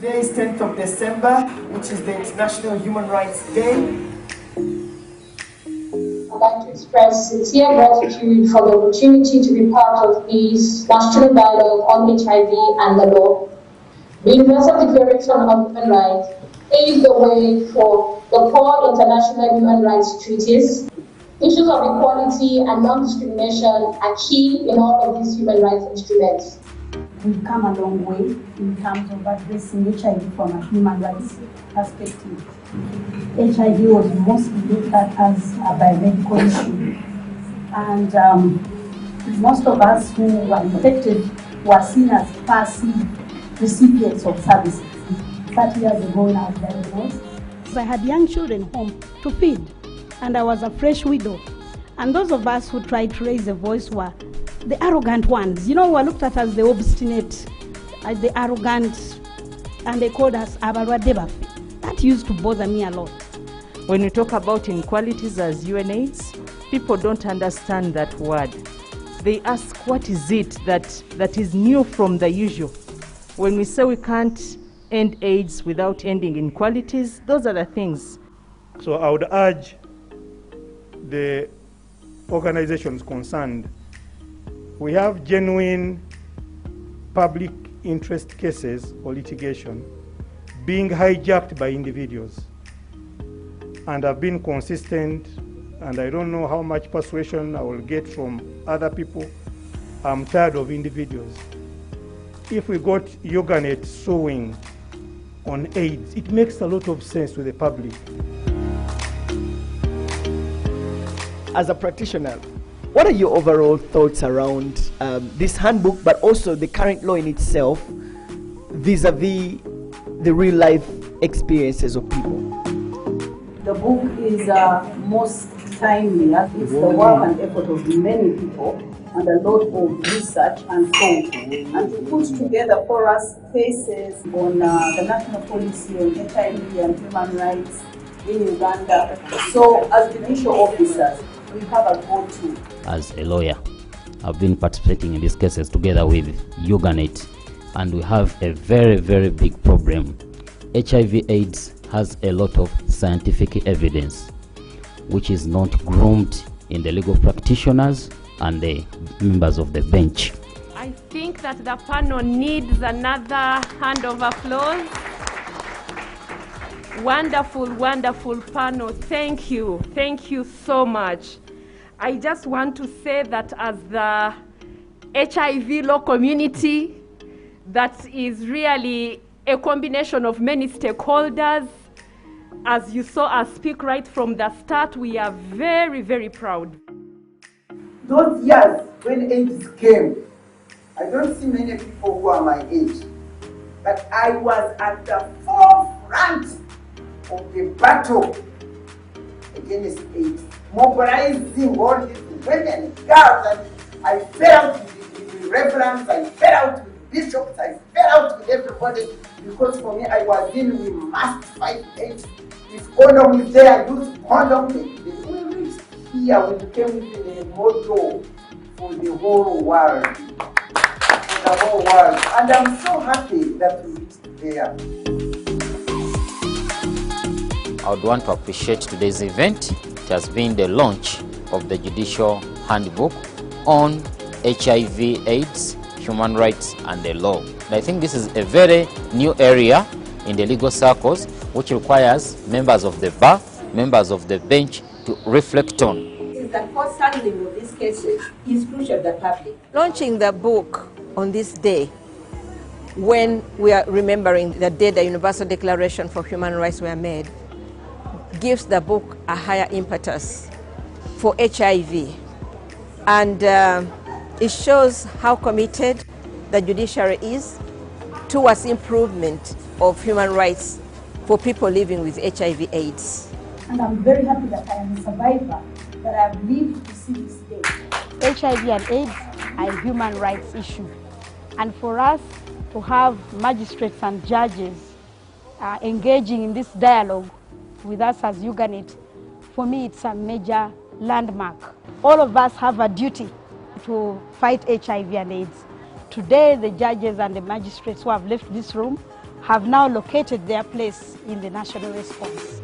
Today is 10th of December, which is the International Human Rights Day. I'd like to express sincere gratitude for the opportunity to be part of this national dialogue on HIV and the law. The Universal Declaration of Human Rights paves the way for the core international human rights treaties. Issues of equality and non-discrimination are key in all of these human rights instruments. We've come a long way in terms of addressing HIV from a human rights perspective. HIV was mostly looked at as a biomedical issue, and most of us who were infected were seen as passive recipients of services. 30 years ago when I was diagnosed, I had young children home to feed, and I was a fresh widow. And those of us who tried to raise a voice were the arrogant ones. You know, we were looked at as the obstinate, the arrogant, and they called us Abarwadebafi. That used to bother me a lot. When we talk about inequalities as UGANET'S, people don't understand that word. They ask, what is it that is new from the usual? When we say we can't end AIDS without ending inequalities, those are the things. So I would urge the organizations concerned, we have genuine public interest cases or litigation being hijacked by individuals. And I've been consistent, and I don't know how much persuasion I will get from other people. I'm tired of individuals. If we got UGANET suing on AIDS, it makes a lot of sense to the public. As a practitioner, what are your overall thoughts around this handbook, but also the current law in itself, vis-a-vis the real-life experiences of people? The book is most timely, as it's the work and effort of many people and a lot of research and thought, and to put together for us cases on the national policy on HIV and human rights in Uganda. So as judicial officers, we have a go-to. As a lawyer, I've been participating in these cases together with UGANET, and we have a very, very big problem. HIV/AIDS has a lot of scientific evidence, which is not groomed in the legal practitioners and the members of the bench. I think that the panel needs another hand of applause. Wonderful, wonderful panel. Thank you so much. I just want to say that as the HIV law community, that is really a combination of many stakeholders. As you saw us speak right from the start, we are very, very proud. Those years when AIDS came, I don't see many people who are my age, but I was at the forefront of the battle against AIDS, mobilizing all these women, girls, and I fell out with the reverends, I fell out with bishops, I fell out with everybody, because for me, I was in, we must fight AIDS. If condom is there, use condom. When we reached here, we became even a motto for the whole world. For the whole world. And I'm so happy that we reached there. I would want to appreciate today's event. It has been the launch of the Judicial Handbook on HIV/AIDS, human rights and the law. And I think this is a very new area in the legal circles, which requires members of the bar, members of the bench to reflect on. The court handling of these cases is crucial to the public. Launching the book on this day, when we are remembering the day the Universal Declaration for Human Rights were made, gives the book a higher impetus for HIV. And it shows how committed the judiciary is towards improvement of human rights for people living with HIV/AIDS. And I'm very happy that I am a survivor, that I have lived to see this day. HIV and AIDS are a human rights issue. And for us to have magistrates and judges engaging in this dialogue with us as UGANET, for me it's a major landmark. All of us have a duty to fight HIV and AIDS, Today, the judges and the magistrates who have left this room have now located their place in the national response.